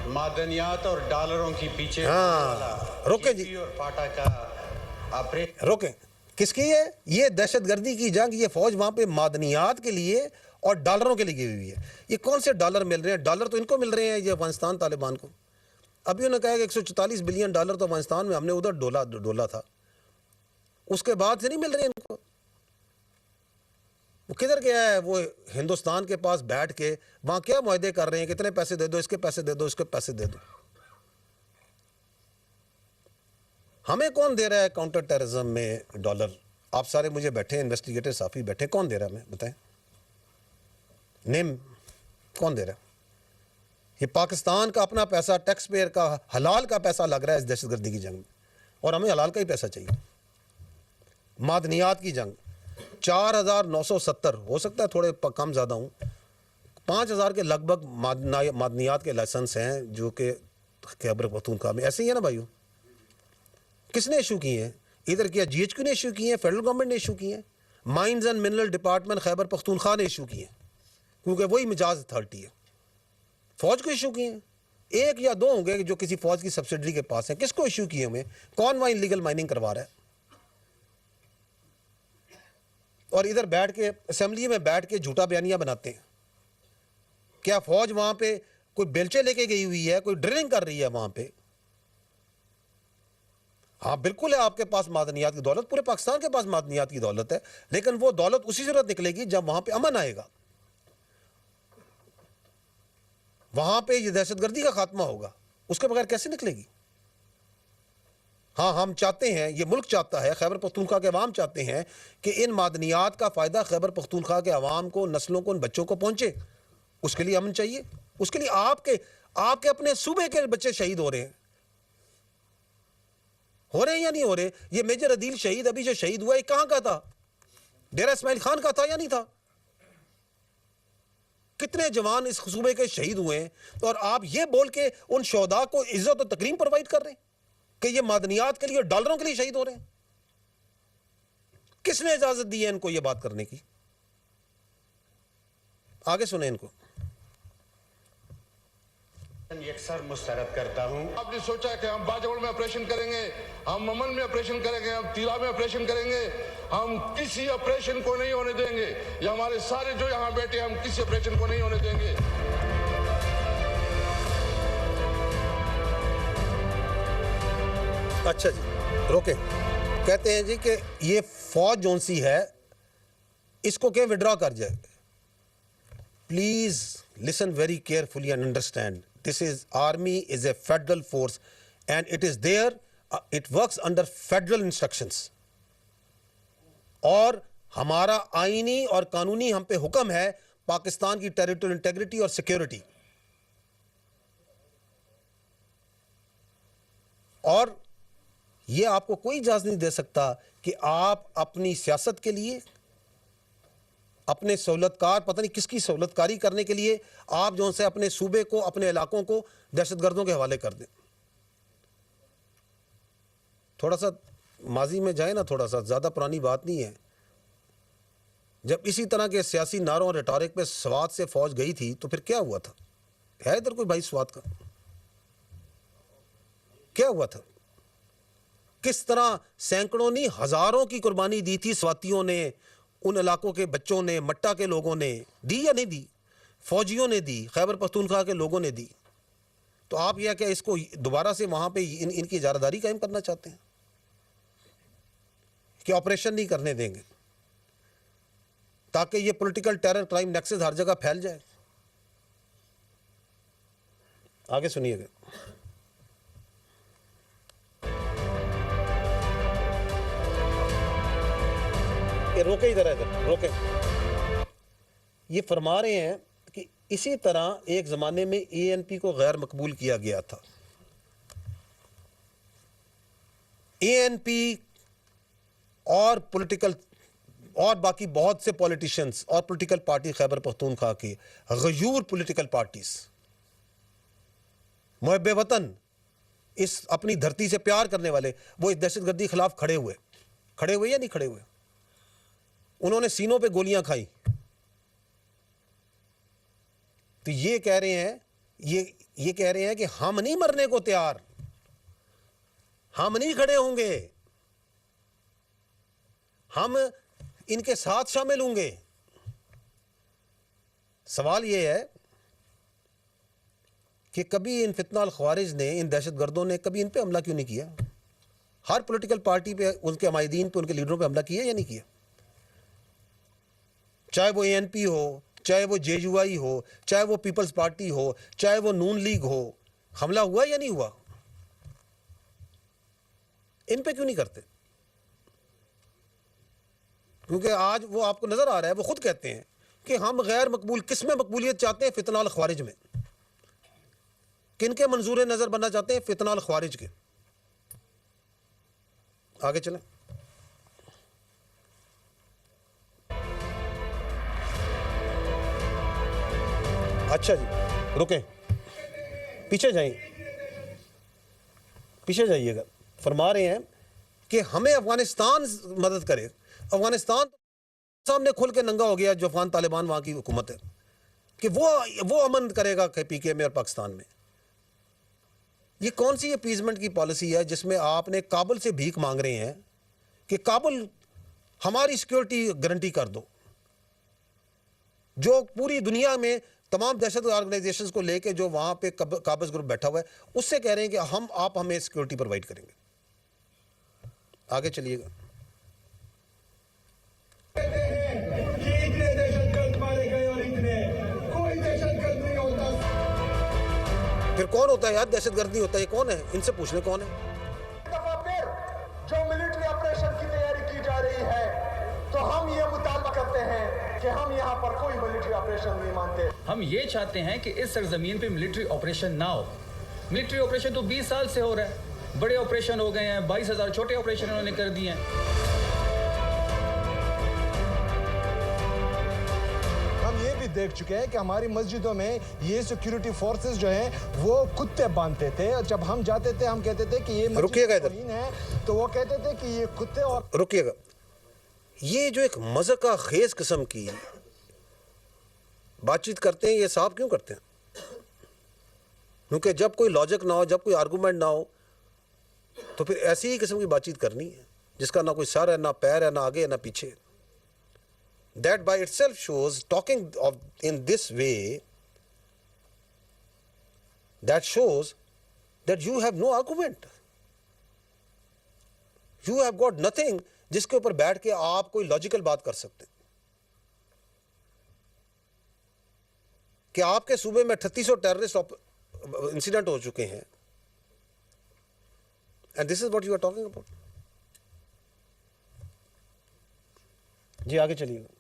मादनियात और डॉलरों की पीछे हाँ रोके जी, और फाटा का रोके। किसकी है ये दहशतगर्दी की जंग? ये फौज वहां पे मादनियात के लिए और डॉलरों के लिए गई हुई है। ये कौन से डॉलर मिल रहे हैं? डॉलर तो इनको मिल रहे हैं, ये अफगानिस्तान तालिबान को। अभी उन्होंने कहा कि 144 बिलियन डॉलर तो अफगानिस्तान में हमने उधर डोला था, उसके बाद से नहीं मिल रहे इनको। वो किधर गया है? वो हिंदुस्तान के पास बैठ के वहां क्या मुआहदे कर रहे हैं, कितने पैसे दे दो, इसके पैसे दे दो, इसके पैसे दे दो। हमें कौन दे रहा है काउंटर टेररिज्म में डॉलर? आप सारे मुझे बैठे इन्वेस्टिगेटर साफी बैठे, कौन दे रहा है हमें बताएं? नेम कौन दे रहा है? ये पाकिस्तान का अपना पैसा, टैक्स पेयर का हलाल का पैसा लग रहा है इस दहशतगर्दी की जंग में, और हमें हलाल का ही पैसा चाहिए। मादनियात की जंग 4970, हो सकता है थोड़े कम ज़्यादा हूँ, 5000 के लगभग मादनियात के लाइसेंस हैं जो कि खैबर पख्तूनख्वा में। ऐसे ही है ना भाइयों? किसने इशू किए हैं? इधर किया GHQ ने इशू किए हैं, फेडरल गवर्नमेंट ने इशू किए हैं, mines and mineral department Khyber Pakhtunkhwa ने इशू किए हैं, क्योंकि वही मिजाज अथॉरिटी है। फौज को इशू किए हैं, एक या दो होंगे जो किसी फौज की सब्सिडरी के पास है। किसको इशू किए हुए? कौन वहां इलीगल माइनिंग करवा रहा है? और इधर बैठ के असेंबली में बैठ के झूठा बयानियां बनाते हैं। क्या फौज वहां पे कोई बेलचे लेके गई हुई है, कोई ड्रिलिंग कर रही है वहां पे? हाँ बिल्कुल है, आपके पास मादनियात की दौलत, पूरे पाकिस्तान के पास मादनियात की दौलत है, लेकिन वो दौलत उसी सूरत निकलेगी जब वहां पे अमन आएगा, वहां पे ये दहशतगर्दी का खात्मा होगा। उसके बगैर कैसे निकलेगी? हाँ हम चाहते हैं, ये मुल्क चाहता है, खैबर पख्तूनख्वा के अवाम चाहते हैं कि इन मादनियात का फ़ायदा खैबर पख्तूनख्वा के अवाम को, नस्लों को, उन बच्चों को पहुंचे। उसके लिए अमन चाहिए। उसके लिए आपके अपने सूबे के बच्चे शहीद हो रहे हैं या नहीं हो रहे? ये मेजर अदील शहीद अभी जो शहीद हुआ है कहां का था? डेरा इस्माइल खान का था या नहीं था? कितने जवान इस सूबे के शहीद हुए हैं, और आप ये बोल के उन शोहदा को इज्जत और तकरीम प्रोवाइड कर रहे हैं कि ये मादनियात के लिए, डॉलरों के लिए शहीद हो रहे हैं। किसने इजाजत दी है इनको ये बात करने की? आगे सुने इनको। यकसर मुस्तरद करता हूं। आपने सोचा कि हम बाजवड़ में ऑपरेशन करेंगे, हम अमन में ऑपरेशन करेंगे, हम तीला में ऑपरेशन करेंगे, हम किसी ऑपरेशन को नहीं होने देंगे। ये हमारे सारे जो यहाँ बैठे, हम किसी ऑपरेशन को नहीं होने देंगे। अच्छा जी, रोके। कहते हैं जी कि ये फौज जोन सी है, इसको क्या विड्रॉ कर जाए। Please listen very carefully and understand, this is army is a federal force and it is there, it works under federal instructions, और हमारा आईनी और कानूनी हम पे हुक्म है पाकिस्तान की टेरिटोरियल इंटेग्रिटी और सिक्योरिटी। और ये आपको कोई इजाजत नहीं दे सकता कि आप अपनी सियासत के लिए, अपने सहूलतकार, पता नहीं किसकी सहूलतकारी करने के लिए आप जो से अपने सूबे को, अपने इलाकों को दहशतगर्दों के हवाले कर दें। थोड़ा सा माजी में जाए ना, थोड़ा सा, ज़्यादा पुरानी बात नहीं है। जब इसी तरह के सियासी नारों और रिटॉरिक पे स्वात से फौज गई थी तो फिर क्या हुआ था? है इधर कोई भाई स्वात का? क्या हुआ था? किस तरह सैकड़ों नहीं हजारों की कुर्बानी दी थी स्वातियों ने, उन इलाकों के बच्चों ने, मट्टा के लोगों ने दी या नहीं दी? फौजियों ने दी, खैबर पख्तूनख्वा के लोगों ने दी। तो आप यह क्या इसको दोबारा से वहां पे इनकी इजारादारी कायम करना चाहते हैं कि ऑपरेशन नहीं करने देंगे ताकि ये पॉलिटिकल टेरर क्राइम नेक्सस हर जगह फैल जाए? आगे सुनिएगा। रोके, इधर इधर रोके। ये फरमा रहे हैं कि इसी तरह एक ज़माने में ANP को गैर मकबूल किया गया था। ANP और पॉलिटिकल और बाकी बहुत से पॉलिटिशियंस और पॉलिटिकल पार्टी खैबर पख्तूनख्वा की गयूर पॉलिटिकल पार्टीज, मुहब्बे वतन, इस अपनी धरती से प्यार करने वाले, वो इस दहशतगर्दी के खिलाफ खड़े हुए या नहीं खड़े हुए? उन्होंने सीनों पे गोलियां खाई। तो ये कह रहे हैं ये कह रहे हैं कि हम नहीं मरने को तैयार, हम नहीं खड़े होंगे, हम इनके साथ शामिल होंगे। सवाल ये है कि कभी इन फितना ख्वारिज ने, इन दहशतगर्दों ने कभी इन पे हमला क्यों नहीं किया? हर पॉलिटिकल पार्टी पे, उनके हमायदीन पे, उनके लीडरों पे हमला किया या नहीं किया? चाहे वो एएनपी हो, चाहे वो जेयूआई हो, चाहे वो पीपल्स पार्टी हो, चाहे वो नून लीग हो, हमला हुआ या नहीं हुआ? इन पे क्यों नहीं करते? क्योंकि आज वो आपको नजर आ रहा है, वो खुद कहते हैं कि हम गैर मकबूल, किसमें मकबूलियत चाहते हैं? फितनाल ख्वारिज में। किनके मंजूर नजर बनना चाहते हैं? फितनाल ख्वारिज के। आगे चलें। अच्छा जी, रुकें, पीछे जाइएगा। फरमा रहे हैं कि हमें अफगानिस्तान मदद करे। अफगानिस्तान सामने खुल के नंगा हो गया, जो अफगान तालिबान वहां की हुकूमत है, कि वो अमन करेगा पीके में और पाकिस्तान में। ये कौन सी अपीजमेंट की पॉलिसी है जिसमें आपने काबुल से भीख मांग रहे हैं कि काबुल हमारी सिक्योरिटी गारंटी कर दो, जो पूरी दुनिया में तमाम दहशत ऑर्गेनाइजेशंस को लेके जो वहां पे काबज ग्रुप बैठा हुआ है, उससे कह रहे हैं कि आप हमें सिक्योरिटी प्रोवाइड करेंगे। आगे चलिएगा। फिर कौन होता है यार? दहशतगर्द नहीं होता, ये कौन है? इनसे पूछने कौन है? फिर जो मिलिट्री ऑपरेशन की तैयारी की जा रही है, तो हम ये मुतालबा करते हैं कि हम यहाँ पर कोई मिलिट्री ऑपरेशन नहीं मानते। हम ये चाहते हैं कि इस सरजमीन पे मिलिट्री ऑपरेशन ना हो। मिलिट्री ऑपरेशन तो 20 साल से हो रहा है, बड़े ऑपरेशन हो गए हैं, 22,000 छोटे ऑपरेशन उन्होंने कर दिए हैं। हम ये भी देख चुके हैं कि हमारी मस्जिदों में ये सिक्योरिटी फोर्सेस जो हैं वो कुत्ते बांधते थे, और जब हम जाते थे हम कहते थे कि ये रुकिएगा इधर, है, तो वो कहते थे कि ये कुत्ते। और रुकिएगा, ये जो एक मज़ाक़ खेज किस्म की बातचीत करते हैं, ये साहब क्यों करते हैं? क्योंकि जब कोई लॉजिक ना हो, जब कोई आर्गूमेंट ना हो, तो फिर ऐसी ही किस्म की बातचीत करनी है जिसका ना कोई सर है, ना पैर है, ना आगे है, ना पीछे। That by itself shows, talking in this way, that shows that you have no argument. You have got nothing जिसके ऊपर बैठ के आप कोई लॉजिकल बात कर सकते हैं। कि आपके सूबे में 3800 टेररिस्ट इंसिडेंट हो चुके हैं, and this is what you are talking about. जी आगे चलिए।